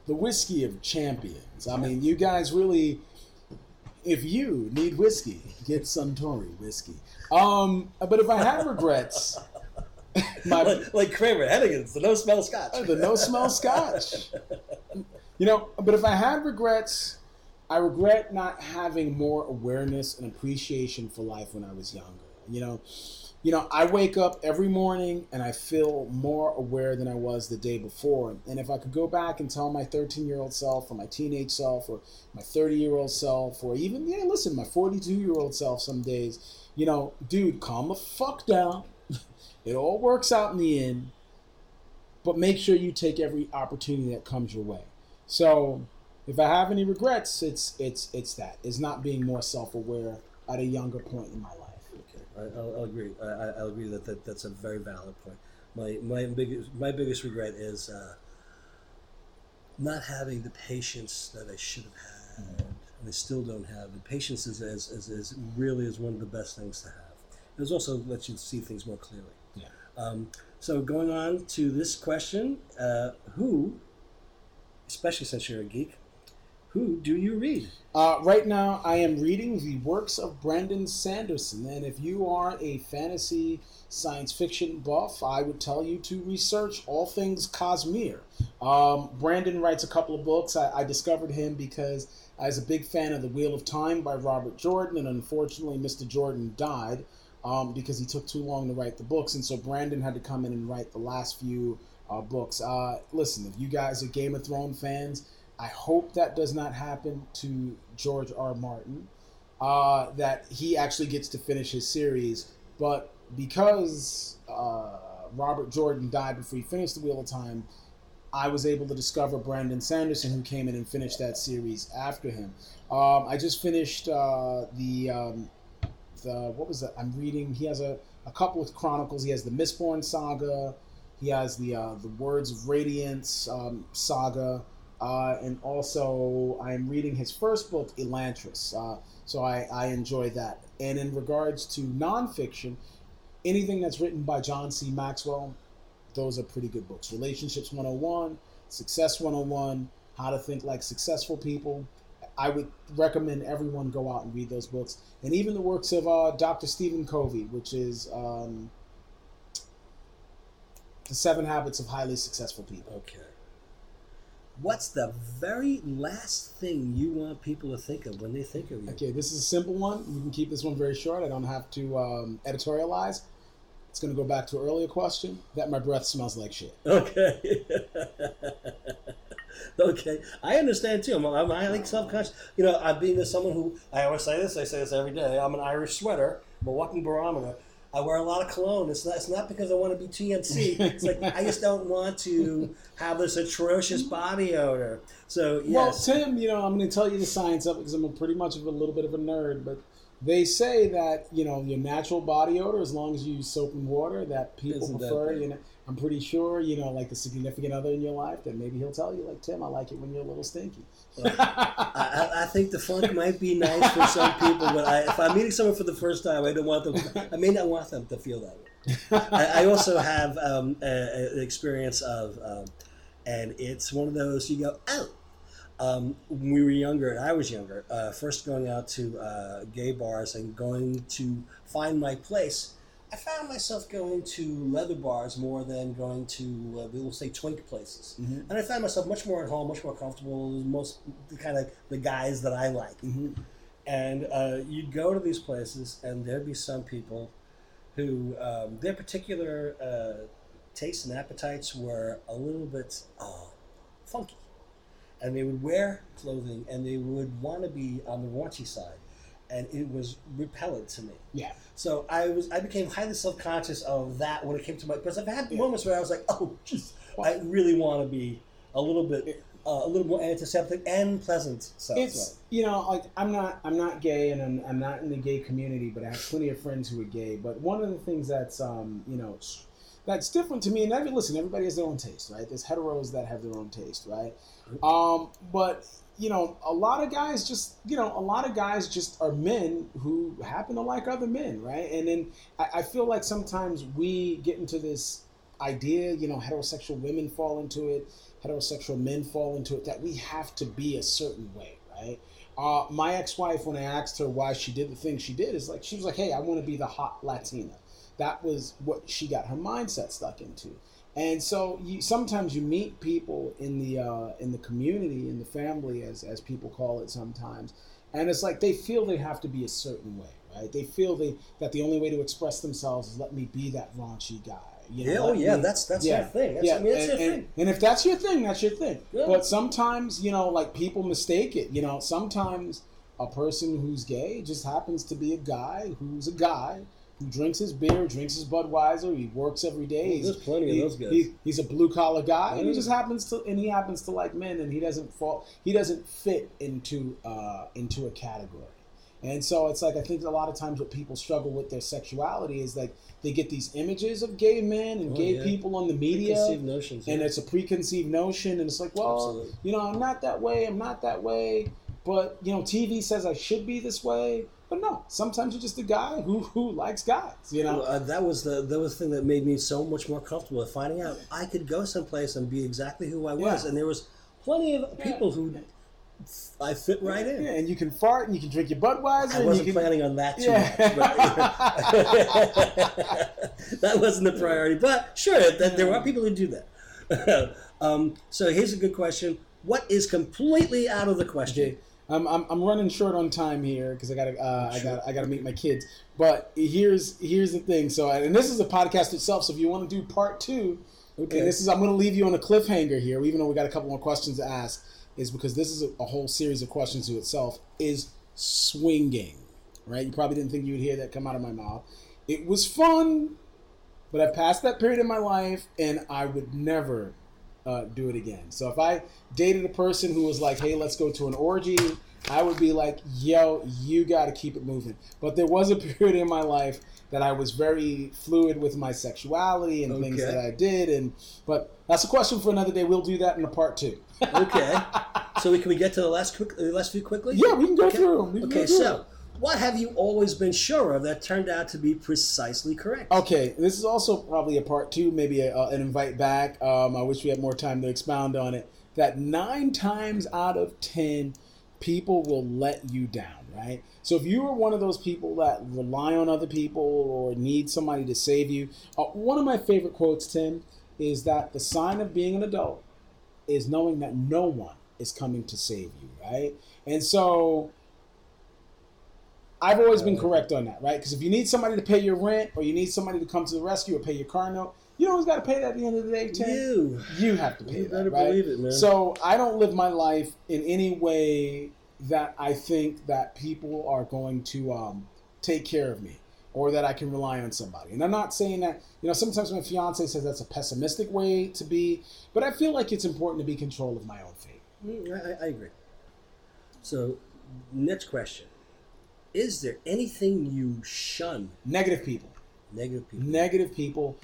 the whiskey of champions. I mean, you guys really, if you need whiskey, get Suntory whiskey. But if I have regrets... like Kramer, Hennigan's, the no-smell scotch. The no-smell scotch. But if I had regrets, I regret not having more awareness and appreciation for life when I was younger. I wake up every morning and I feel more aware than I was the day before. And if I could go back and tell my 13-year-old self or my teenage self or my 30-year-old self or even, my 42-year-old self some days, dude, calm the fuck down. It all works out in the end, but make sure you take every opportunity that comes your way. So, if I have any regrets, it's that. It's not being more self-aware at a younger point in my life. Okay, I'll agree. I'll agree that's a very valid point. My biggest regret is not having the patience that I should have had, and I still don't have. And patience is really one of the best things to have. It also lets you see things more clearly. Yeah. So going on to this question, who, especially since you're a geek, who do you read? Right now, I am reading the works of Brandon Sanderson, and if you are a fantasy science fiction buff, I would tell you to research all things Cosmere. Brandon writes a couple of books. I discovered him because I was a big fan of The Wheel of Time by Robert Jordan, and unfortunately, Mr. Jordan died. Because he took too long to write the books, and so Brandon had to come in and write the last few books. Listen, if you guys are Game of Thrones fans, I hope that does not happen to George R. Martin, that he actually gets to finish his series, but because Robert Jordan died before he finished The Wheel of Time, I was able to discover Brandon Sanderson, who came in and finished that series after him. I just finished what was that? I'm reading. He has a couple of chronicles. He has the Mistborn saga. He has the Words of Radiance saga, and also I'm reading his first book, Elantris. So I enjoy that. And in regards to nonfiction, anything that's written by John C. Maxwell, those are pretty good books. Relationships 101, Success 101, How to Think Like Successful People. I would recommend everyone go out and read those books. And even the works of Dr. Stephen Covey, which is The 7 Habits of Highly Successful People. Okay. What's the very last thing you want people to think of when they think of you? Okay, this is a simple one. You can keep this one very short. I don't have to editorialize. It's going to go back to an earlier question, that my breath smells like shit. Okay. Okay. I understand, too. I'm highly self-conscious. You know, I'm being someone who, I always say this every day. I'm an Irish sweater. I'm a walking barometer. I wear a lot of cologne. It's not because I want to be TMC. It's like I just don't want to have this atrocious body odor. So, yes. Well, Tim, I'm going to tell you the science of it because I'm pretty much of a little bit of a nerd, but they say that, your natural body odor, as long as you use soap and water, that people prefer, I'm pretty sure, like the significant other in your life, that maybe he'll tell you, like, Tim, I like it when you're a little stinky. Well, I think the funk might be nice for some people, but if I'm meeting someone for the first time, I may not want them to feel that way. I also have an experience of, and it's one of those, you go, oh. When we were younger, and I was younger, first going out to gay bars and going to find my place, I found myself going to leather bars more than going to, we'll say, twink places. Mm-hmm. And I found myself much more at home, much more comfortable, the guys that I like. Mm-hmm. And you'd go to these places, and there'd be some people who, their particular tastes and appetites were a little bit funky. And they would wear clothing, and they would want to be on the raunchy side, and it was repellent to me. Yeah. So I became highly self-conscious of that when it came to because I've had moments where I was like, oh, geez, I really want to be a little more antiseptic and pleasant. So it's like I'm not gay, and I'm not in the gay community, but I have plenty of friends who are gay. But one of the things that's that's different to me, and everybody has their own taste, right? There's heteros that have their own taste, right? But a lot of guys just are men who happen to like other men, right? And then I feel like sometimes we get into this idea, heterosexual women fall into it, heterosexual men fall into it, that we have to be a certain way, right? My ex-wife, when I asked her why she did the thing she did, she was like, hey, I want to be the hot Latina. That was what she got her mindset stuck into. And so sometimes you meet people in the community, in the family, as people call it sometimes, and it's like they feel they have to be a certain way, right? They feel that the only way to express themselves is let me be that raunchy guy. That's their thing. That's their thing. And if that's your thing, that's your thing. Yeah. But sometimes, people mistake it. Sometimes a person who's gay just happens to be a guy who's a guy who drinks his beer, drinks his Budweiser. He works every day. There's plenty of those guys. He's a blue collar guy, and he just happens to like men, and he doesn't fit into a category. And so it's like I think a lot of times what people struggle with their sexuality is like they get these images of gay men and gay people on the media, preconceived notions, and it's a preconceived notion, and it's like, well, I'm not that way, but TV says I should be this way. But no, sometimes you're just a guy who likes guys, that was the thing that made me so much more comfortable with finding out I could go someplace and be exactly who I was, and there was plenty of people who I fit right in. Yeah, and you can fart and you can drink your Budweiser. I wasn't planning on that too much. But, that wasn't the priority. But sure, there are people who do that. So here's a good question. What is completely out of the question? Okay. I'm running short on time here because I gotta meet my kids. But here's the thing. So, and this is a podcast itself. So if you want to do part 2, okay, and I'm going to leave you on a cliffhanger here, even though we got a couple more questions to ask, is because this is a whole series of questions to itself. Is swinging, right? You probably didn't think you would hear that come out of my mouth. It was fun, but I've passed that period in my life, and I would never do it again. So if I dated a person who was like, hey, let's go to an orgy, I would be like, yo, you got to keep it moving. But there was a period in my life that I was very fluid with my sexuality and things that I did. But that's a question for another day. We'll do that in a part 2. Okay. So can we get to the last few quickly? Yeah, we can go through them. So what have you always been sure of that turned out to be precisely correct? Okay, this is also probably a part 2, maybe an invite back. I wish we had more time to expound on it. That 9 times out of 10, people will let you down, right? So if you are one of those people that rely on other people or need somebody to save you, one of my favorite quotes, Tim, is that the sign of being an adult is knowing that no one is coming to save you, right? And so I've always been correct on that, right? Because if you need somebody to pay your rent or you need somebody to come to the rescue or pay your car note, you always got to pay that at the end of the day, Tim. You have to pay that, better right? believe it, man. So I don't live my life in any way that I think that people are going to take care of me or that I can rely on somebody. And I'm not saying that, sometimes my fiance says that's a pessimistic way to be, but I feel like it's important to be in control of my own fate. I agree. So, next question. Is there anything you shun? Negative people. Negative people. Negative people.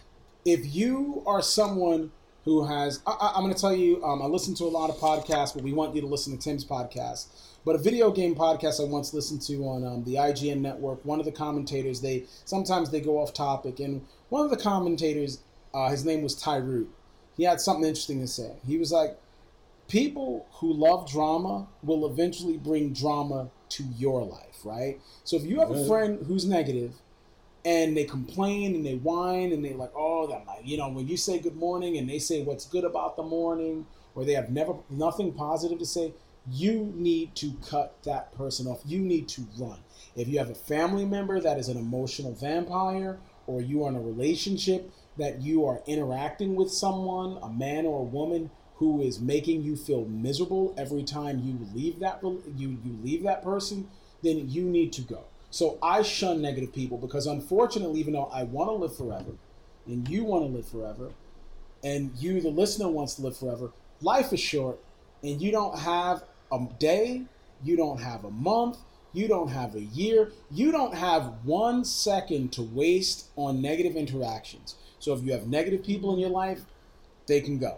If you are someone who has, I'm going to tell you, I listen to a lot of podcasts, but we want you to listen to Tim's podcast. But a video game podcast I once listened to on the IGN network, one of the commentators, sometimes they go off topic, and one of the commentators, his name was Tyroot. He had something interesting to say. He was like, people who love drama will eventually bring drama to your life, right? So if you have a friend who's negative and they complain and they whine and they like, oh, that might, when you say good morning and they say what's good about the morning, or they have nothing positive to say, you need to cut that person off. You need to run. If you have a family member that is an emotional vampire, or you are in a relationship that you are interacting with someone, a man or a woman, who is making you feel miserable every time you leave that you leave that person, then you need to go. So I shun negative people because, unfortunately, even though I want to live forever, and you want to live forever, and you, the listener, wants to live forever, life is short, and you don't have a day, you don't have a month, you don't have a year, you don't have 1 second to waste on negative interactions. So if you have negative people in your life, they can go.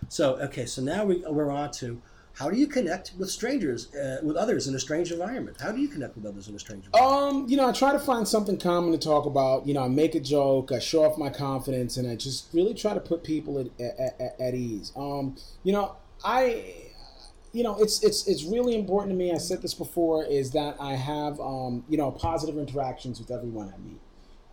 So now we're on to, how do you connect with strangers, with others in a strange environment? How do you connect with others in a strange environment? I try to find something common to talk about. I make a joke, I show off my confidence, and I just really try to put people at ease. It's really important to me. I said this before, is that I have positive interactions with everyone I meet.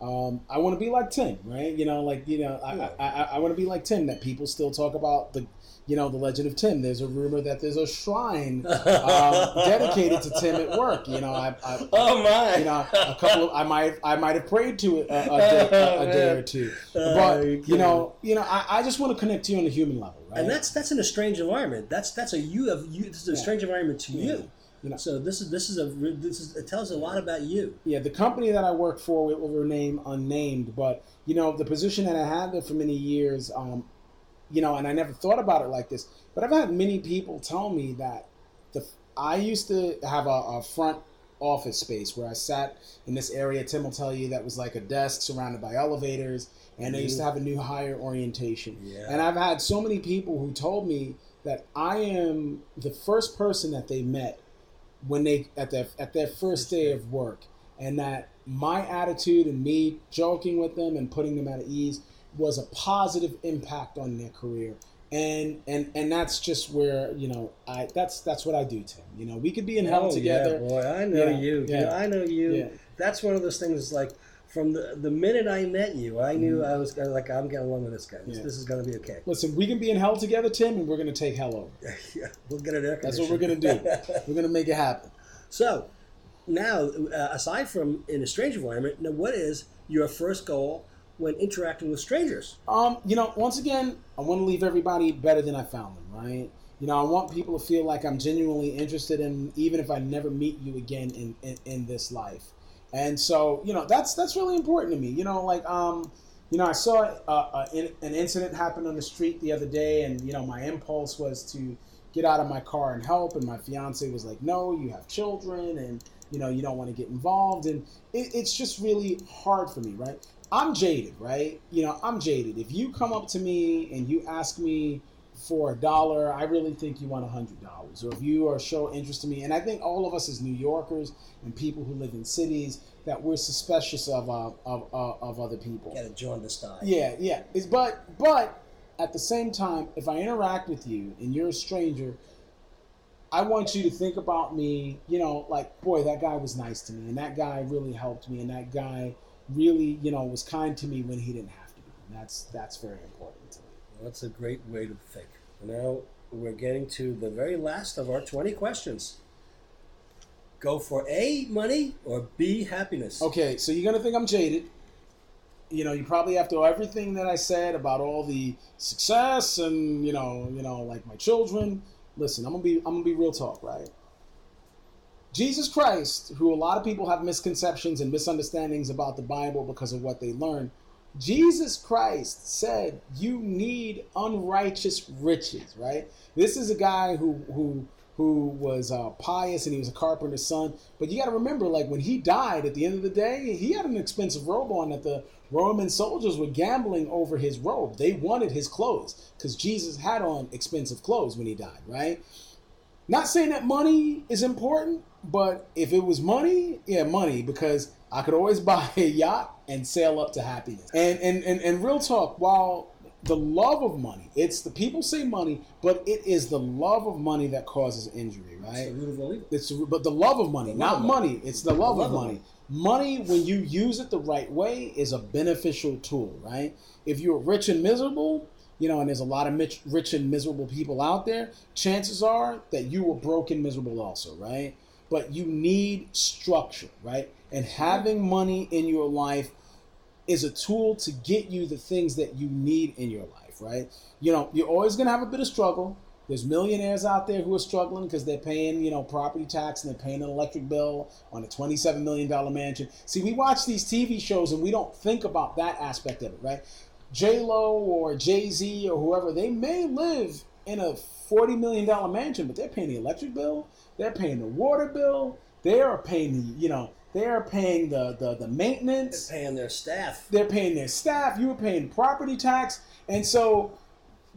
I want to be like Tim, right? I want to be like Tim, that people still talk about the legend of Tim. There's a rumor that there's a shrine dedicated to Tim at work. Oh my! A couple of I might have prayed to it a day or two. But I just want to connect to you on a human level, right? And that's in a strange environment. This is a strange environment to you. So it tells a lot about you. Yeah, the company that I work for will remain unnamed, but the position that I had there for many years, and I never thought about it like this, but I've had many people tell me that I used to have a front office space where I sat in this area. Tim will tell you that was like a desk surrounded by elevators, and they used to have a new hire orientation. Yeah. And I've had so many people who told me that I am the first person that they met when they at their first day of work, and that my attitude and me joking with them and putting them at ease was a positive impact on their career. And that's just where that's what I do, Tim. We could be in hell together. Yeah, boy, I know you. Yeah. I know you. Yeah. That's one of those things. Like, from the minute I met you, I knew I was like, I'm getting along with this guy. This is going to be okay. Listen, we can be in hell together, Tim, and we're going to take hell over. Yeah, we'll get it air conditioning. That's what we're going to do. We're going to make it happen. So, now, aside from in a strange environment, now what is your first goal when interacting with strangers? Once again, I want to leave everybody better than I found them, right? I want people to feel like I'm genuinely interested in, even if I never meet you again in this life. And so, that's really important to me. I saw an incident happen on the street the other day, and, my impulse was to get out of my car and help, and my fiance was like, no, you have children, and, you don't want to get involved, and it's just really hard for me, right? I'm jaded, right? I'm jaded. If you come up to me and you ask me for $1, I really think you want $100. Or if you are show interest in me, and I think all of us as New Yorkers and people who live in cities, that we're suspicious of other people. Got to join the style. Yeah. But at the same time, if I interact with you and you're a stranger, I want you to think about me, like, boy, that guy was nice to me, and that guy really helped me, and that guy really, was kind to me when he didn't have to be. And that's very important to me. That's a great way to think. Now we're getting to the very last of our 20 questions. Go for A, money, or B, happiness. Okay, so you're gonna think I'm jaded. You know, you probably after everything that I said about all the success and like my children. Listen, I'm gonna be real talk, right? Jesus Christ, who a lot of people have misconceptions and misunderstandings about the Bible because of what they learned. Jesus Christ said you need unrighteous riches, right? This is a guy who was pious and he was a carpenter's son. But you got to remember, like when he died, at the end of the day, he had an expensive robe on that the Roman soldiers were gambling over his robe. They wanted his clothes because Jesus had on expensive clothes when he died, right? Not saying that money is important, but if it was money, yeah, money, because I could always buy a yacht and sail up to happiness. And real talk, while the love of money, it's the people say money, but it is the love of money that causes injury, right? It's the root of all evil. But the love of money, not money. It's the love of money. Money, when you use it the right way, is a beneficial tool, right? If you're rich and miserable, and there's a lot of rich and miserable people out there, chances are that you were broke and miserable also, right? But you need structure, right? And having money in your life is a tool to get you the things that you need in your life, right? You're always going to have a bit of struggle. There's millionaires out there who are struggling because they're paying, property tax and they're paying an electric bill on a $27 million mansion. See, we watch these TV shows and we don't think about that aspect of it, right? J-Lo or Jay-Z or whoever, they may live in a $40 million mansion, but they're paying the electric bill, they're paying the water bill, they are paying they're paying the maintenance. They're paying their staff. They're paying their staff. You were paying property tax. And so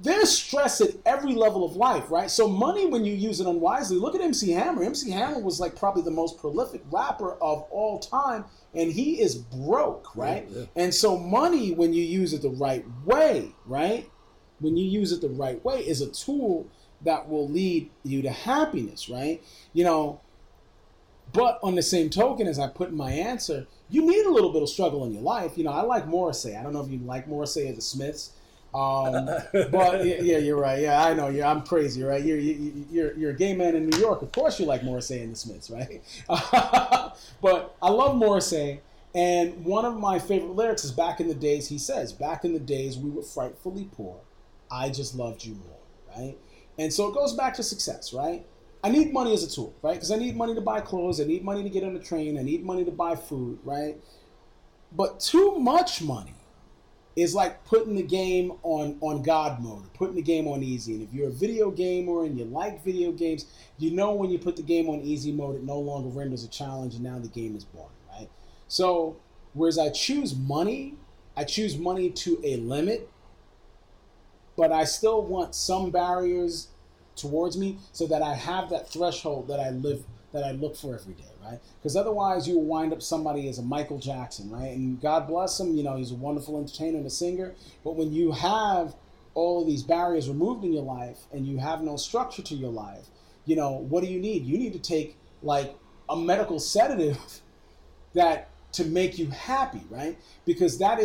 there's stress at every level of life, right? So money, when you use it unwisely, look at MC Hammer. MC Hammer was like probably the most prolific rapper of all time, and he is broke, right? Yeah. And so money, when you use it the right way, right? When you use it the right way, is a tool that will lead you to happiness, right? But on the same token, as I put in my answer, you need a little bit of struggle in your life. I like Morrissey. I don't know if you like Morrissey or the Smiths. But yeah, you're right. Yeah, I know. I'm crazy, right? You're a gay man in New York. Of course you like Morrissey and the Smiths, right? But I love Morrissey. And one of my favorite lyrics is back in the days, he says, back in the days we were frightfully poor. I just loved you more, right? And so it goes back to success, right? I need money as a tool, right? Because I need money to buy clothes. I need money to get on a train. I need money to buy food, right? But too much money is like putting the game on God mode, putting the game on easy. And if you're a video gamer and you like video games, when you put the game on easy mode, it no longer renders a challenge and now the game is boring, right? So whereas I choose money to a limit, but I still want some barriers towards me so that I have that threshold that I look for every day, right? Because otherwise you will wind up somebody as a Michael Jackson, right? And God bless him, he's a wonderful entertainer and a singer. But when you have all of these barriers removed in your life and you have no structure to your life, what do you need? You need to take like a medical sedative to make you happy, right? Because that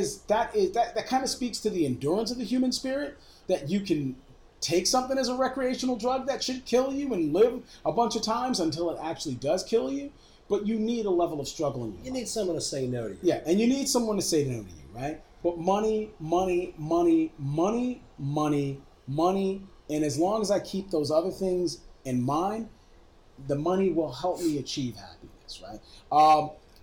kind of speaks to the endurance of the human spirit, that you can take something as a recreational drug that should kill you and live a bunch of times until it actually does kill you. But you need a level of struggle in your life. You need someone to say no to you. Yeah, and you need someone to say no to you, right? But money, and as long as I keep those other things in mind, the money will help me achieve happiness, right?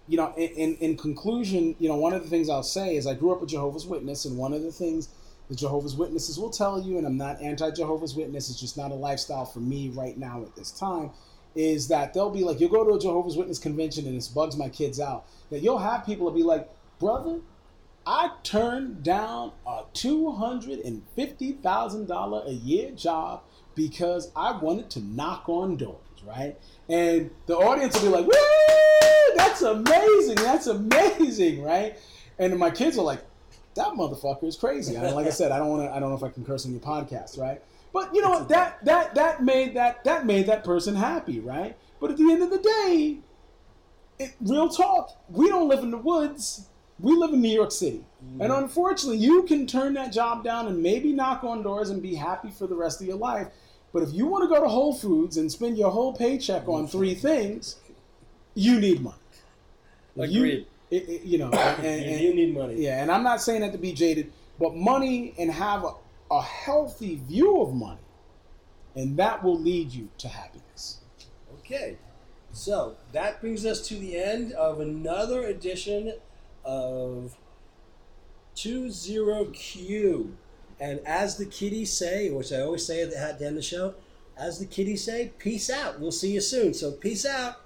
In conclusion, one of the things I'll say is I grew up a Jehovah's Witness, and one of the things the Jehovah's Witnesses will tell you, and I'm not anti-Jehovah's Witness, it's just not a lifestyle for me right now at this time, is that they'll be like, you'll go to a Jehovah's Witness convention, and this bugs my kids out, that you'll have people that be like, brother, I turned down a $250,000 a year job because I wanted to knock on doors, right? And the audience will be like, woo, that's amazing, right? And my kids are like, that motherfucker is crazy. Like I said, I don't know if I can curse on your podcast, right? But that made that person happy, right? But at the end of the day, real talk, we don't live in the woods. We live in New York City. And unfortunately, you can turn that job down and maybe knock on doors and be happy for the rest of your life. But if you want to go to Whole Foods and spend your whole paycheck on 3 things, you need money. Agreed. You know, and you need money. Yeah, and I'm not saying that to be jaded, but money, and have a healthy view of money, and that will lead you to happiness. Okay, so that brings us to the end of another edition of 20Q. And as the kiddies say, which I always say at the end of the show, as the kiddies say, peace out. We'll see you soon. So peace out.